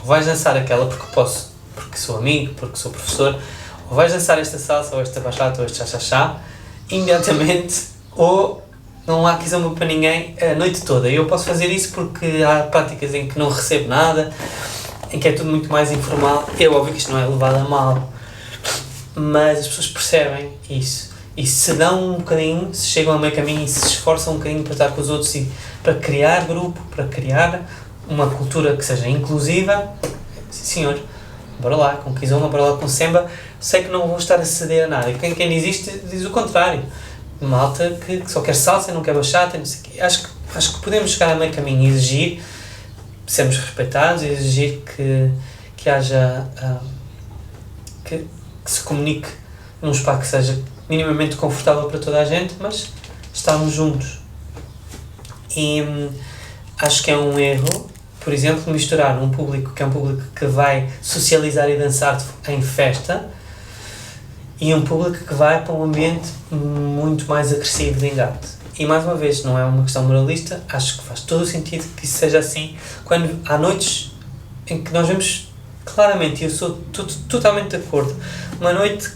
ou vais dançar aquela porque posso, porque sou amigo, porque sou professor, ou vais dançar esta salsa, ou esta bachata, ou este chá-chá-chá, imediatamente, ou não há kizomba para ninguém a noite toda. E eu posso fazer isso porque há práticas em que não recebo nada, em que é tudo muito mais informal. É óbvio que isto não é levado a mal, mas as pessoas percebem isso. E se dão um bocadinho, se chegam a meio caminho e se esforçam um bocadinho para estar com os outros e para criar grupo, para criar uma cultura que seja inclusiva, sim senhor, bora lá, com kizomba, bora lá com semba, sei que não vou estar a ceder a nada. E quem diz isto diz o contrário. Malta que só quer salsa, não quer bachata, não sei o quê. Acho que podemos chegar a meio caminho e exigir, sermos respeitados, e exigir que haja, que se comunique num espaço que seja minimamente confortável para toda a gente, mas estarmos juntos. E acho que é um erro, por exemplo, misturar um público que é um público que vai socializar e dançar em festa e um público que vai para um ambiente muito mais agressivo de engate. E mais uma vez, não é uma questão moralista, acho que faz todo o sentido que isso seja assim, quando há noites em que nós vemos claramente, e eu sou totalmente de acordo, uma noite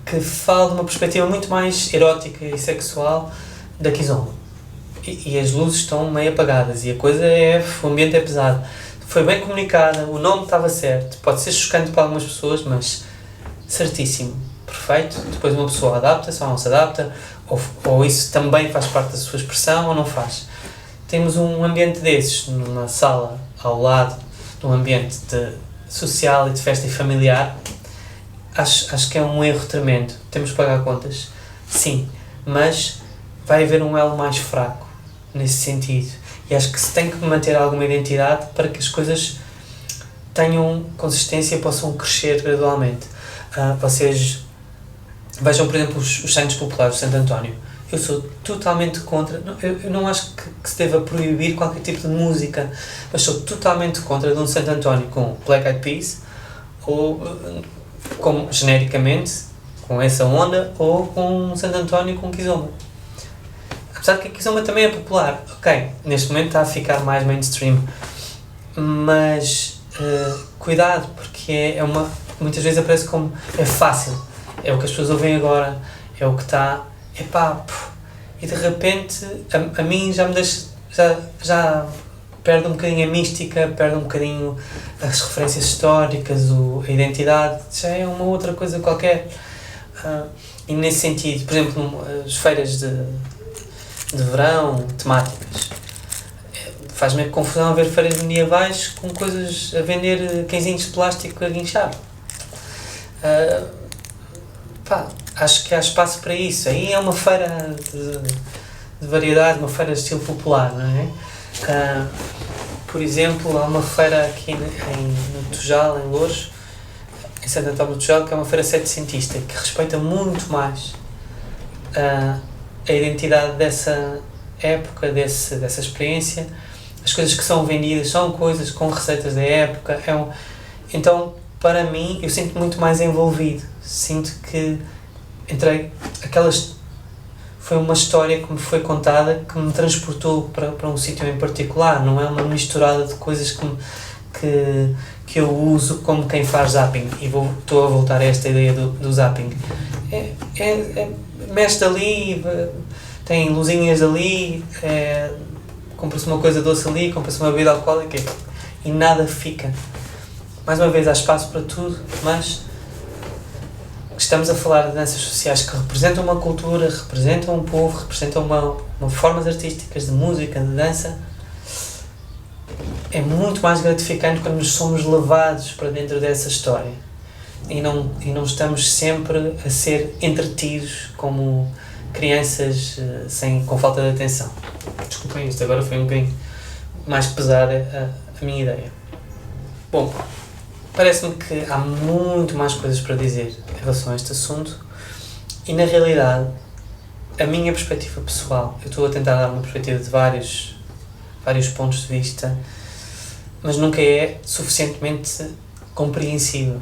que fala de uma perspectiva muito mais erótica e sexual da kizomba. E as luzes estão meio apagadas e a coisa o ambiente é pesado. Foi bem comunicada, o nome estava certo, pode ser chocante para algumas pessoas, mas certíssimo, perfeito. Depois uma pessoa adapta-se ou não se adapta, ou isso também faz parte da sua expressão ou não faz. Temos um ambiente desses numa sala ao lado de um ambiente social e de festa e familiar. Acho que é um erro tremendo. Temos que pagar contas, sim, mas vai haver um elo mais fraco nesse sentido. E acho que se tem que manter alguma identidade para que as coisas tenham consistência e possam crescer gradualmente. Vocês vejam, por exemplo, os santos populares do Santo António. Eu sou totalmente contra, eu não acho que se deva proibir qualquer tipo de música, mas sou totalmente contra de um Santo António com Black Eyed Peas, ou como genericamente, com essa onda, ou com um Santo António com kizomba. Apesar que a kizomba também é popular, ok, neste momento está a ficar mais mainstream, mas cuidado, porque muitas vezes aparece como é fácil, é o que as pessoas ouvem agora, é o que está, e de repente a mim já me deixa, já perde um bocadinho a mística, perde um bocadinho as referências históricas, a identidade, já é uma outra coisa qualquer. E nesse sentido, por exemplo, as feiras de verão, temáticas, faz-me confusão ver feiras medievais com coisas a vender cãezinhos de plástico a guinchar. Acho que há espaço para isso. Aí é uma feira de variedade, uma feira de estilo popular, não é? Por exemplo, há uma feira aqui no Tujal, em Louros, em Santo António do Tujal, que é uma feira setecentista, que respeita muito mais a identidade dessa época, dessa experiência. As coisas que são vendidas são coisas com receitas da época. Então, para mim, eu sinto muito mais envolvido. Sinto que foi uma história que me foi contada que me transportou para um sítio em particular. Não é uma misturada de coisas que eu uso como quem faz zapping. E estou a voltar a esta ideia do zapping. Mexe ali, tem luzinhas ali, compra-se uma coisa doce ali, compra-se uma bebida alcoólica e nada fica. Mais uma vez, há espaço para tudo, mas estamos a falar de danças sociais que representam uma cultura, representam um povo, representam uma formas artísticas de música, de dança. É muito mais gratificante quando nos somos levados para dentro dessa história e não estamos sempre a ser entretidos como crianças com falta de atenção. Desculpem, isto agora foi um bocadinho mais pesada a minha ideia. Bom, parece-me que há muito mais coisas para dizer em relação a este assunto e, na realidade, a minha perspectiva pessoal, eu estou a tentar dar uma perspectiva de vários pontos de vista, mas nunca é suficientemente compreensível.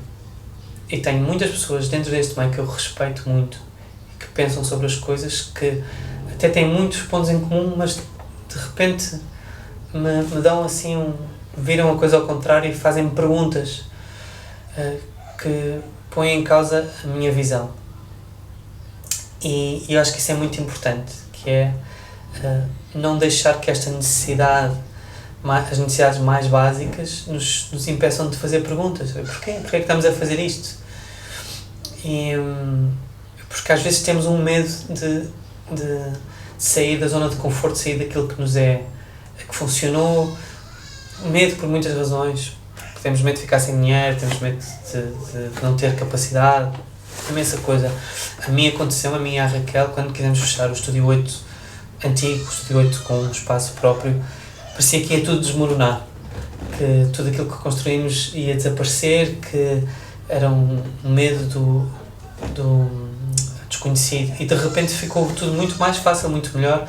E tenho muitas pessoas dentro deste meio que eu respeito muito e que pensam sobre as coisas, que até têm muitos pontos em comum, mas de repente me dão assim viram a coisa ao contrário e fazem-me perguntas que põem em causa a minha visão. E eu acho que isso é muito importante, que é não deixar que esta necessidade, as necessidades mais básicas, nos impeçam de fazer perguntas. Porquê? Porquê é que estamos a fazer isto? Porque às vezes temos um medo de sair da zona de conforto, sair daquilo que que funcionou. Medo por muitas razões. Temos medo de ficar sem dinheiro, temos medo de não ter capacidade, imensa coisa. A mim aconteceu, a mim e a Raquel, quando quisemos fechar o Estúdio 8 antigo, o Estúdio 8 com um espaço próprio, parecia que ia tudo desmoronar, que tudo aquilo que construímos ia desaparecer, que era um medo do desconhecido, e de repente ficou tudo muito mais fácil, muito melhor.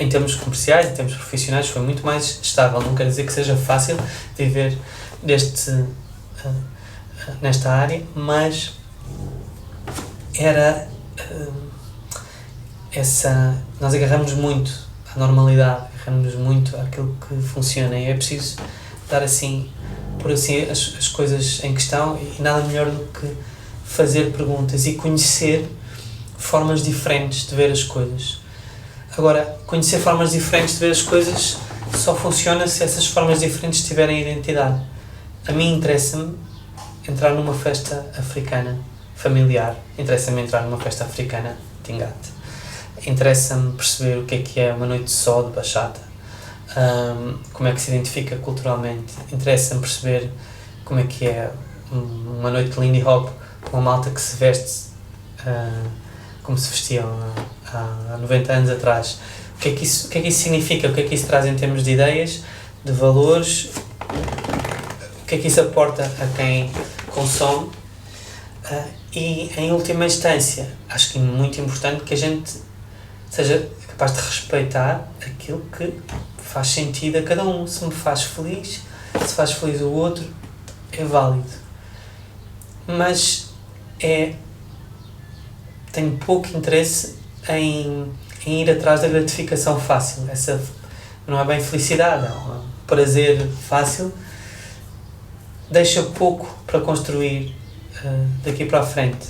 Em termos comerciais, em termos profissionais, foi muito mais estável. Não quer dizer que seja fácil viver nesta área, mas era nós agarramos muito à normalidade, agarramos muito àquilo que funciona, e é preciso dar por assim as coisas em questão, e nada melhor do que fazer perguntas e conhecer formas diferentes de ver as coisas. Agora, conhecer formas diferentes de ver as coisas só funciona se essas formas diferentes tiverem identidade. A mim interessa-me entrar numa festa africana familiar, interessa-me entrar numa festa africana de engate, interessa-me perceber o que é uma noite de sol, de bachata, como é que se identifica culturalmente, interessa-me perceber como é que é uma noite de Lindy Hop, uma malta que se veste como se vestiam há 90 anos atrás. O que é que isso significa? O que é que isso traz em termos de ideias, de valores? O que é que isso aporta a quem consome? E, em última instância, acho que é muito importante que a gente seja capaz de respeitar aquilo que faz sentido a cada um. Se me faz feliz, se faz feliz o outro, é válido. Mas tenho pouco interesse em ir atrás da gratificação fácil. Essa não é bem felicidade, é um prazer fácil. Deixa pouco para construir daqui para a frente.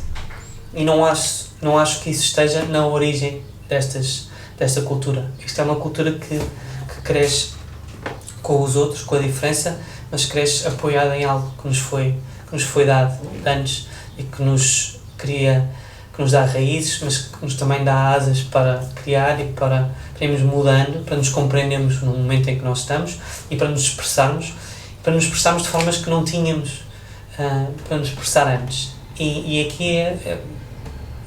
E não acho que isso esteja na origem desta cultura. Isto é uma cultura que cresce com os outros, com a diferença, mas cresce apoiado em algo que nos foi dado antes e que nos dá raízes, mas que nos também dá asas para criar e para irmos mudando, para nos compreendermos no momento em que nós estamos e para nos expressarmos de formas que não tínhamos para nos expressar antes. E aqui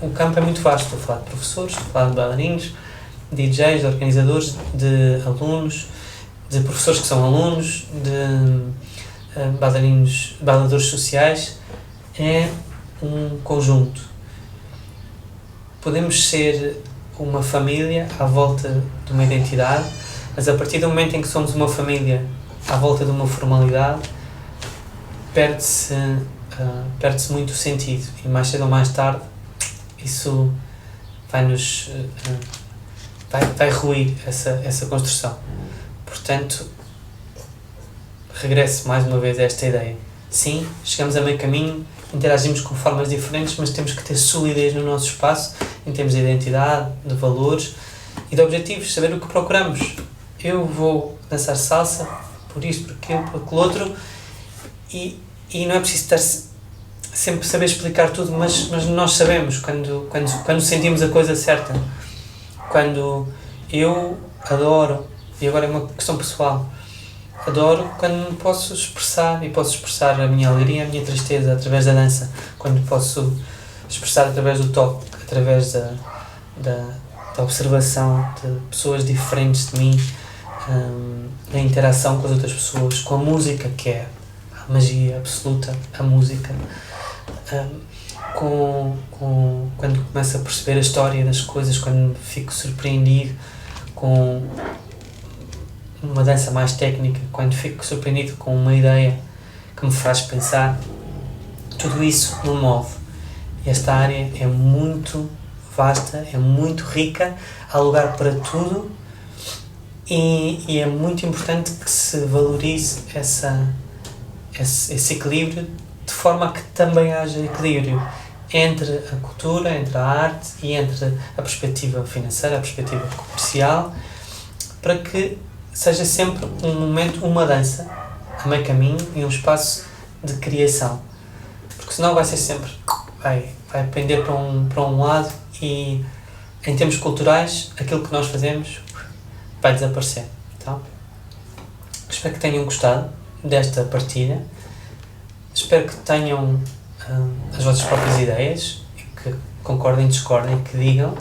o campo é muito vasto. Estou a falar de professores, estou a falar de bailarinos, de DJs, de organizadores, de alunos, de professores que são alunos, de bailadores sociais. É um conjunto. Podemos ser uma família à volta de uma identidade, mas a partir do momento em que somos uma família à volta de uma formalidade, perde-se muito o sentido, e mais cedo ou mais tarde isso vai ruir essa construção. Portanto, regresso mais uma vez a esta ideia. Sim, chegamos a meio caminho, interagimos com formas diferentes, mas temos que ter solidez no nosso espaço, em termos de identidade, de valores e de objetivos, saber o que procuramos. Eu vou dançar salsa por isto, por aquilo, por aquilo outro, e não é preciso estar sempre saber explicar tudo, mas nós sabemos quando sentimos a coisa certa. Quando eu adoro, e agora é uma questão pessoal, adoro quando me posso expressar, e posso expressar a minha alegria e a minha tristeza através da dança, quando posso expressar através do toque, através da observação de pessoas diferentes de mim, da interação com as outras pessoas, com a música, que é a magia absoluta, a música, quando começo a perceber a história das coisas, quando fico surpreendido com uma dança mais técnica, quando fico surpreendido com uma ideia que me faz pensar, tudo isso me move. E esta área é muito vasta, é muito rica, há lugar para tudo, e é muito importante que se valorize esse equilíbrio, de forma a que também haja equilíbrio entre a cultura, entre a arte e entre a perspectiva financeira, a perspectiva comercial, para que seja sempre um momento, uma dança a meio caminho e um espaço de criação, porque senão vai ser sempre, vai pender para um lado, e em termos culturais aquilo que nós fazemos vai desaparecer. Então, espero que tenham gostado desta partilha, espero que tenham as vossas próprias ideias, e que concordem, discordem, que digam,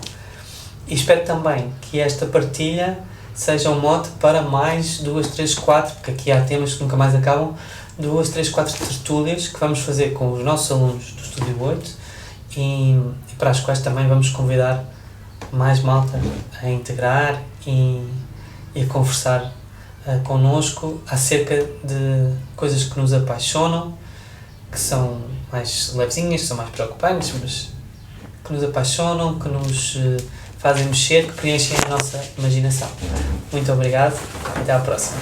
e espero também que esta partilha seja um mote para mais 2, 3, 4, porque aqui há temas que nunca mais acabam, 2, 3, 4 tertúlias que vamos fazer com os nossos alunos do Estúdio 8 e para as quais também vamos convidar mais malta a integrar e a conversar connosco acerca de coisas que nos apaixonam, que são mais levezinhas, que são mais preocupantes, mas que nos apaixonam, que nos fazem mexer, que preenchem a nossa imaginação. Muito obrigado e até à próxima.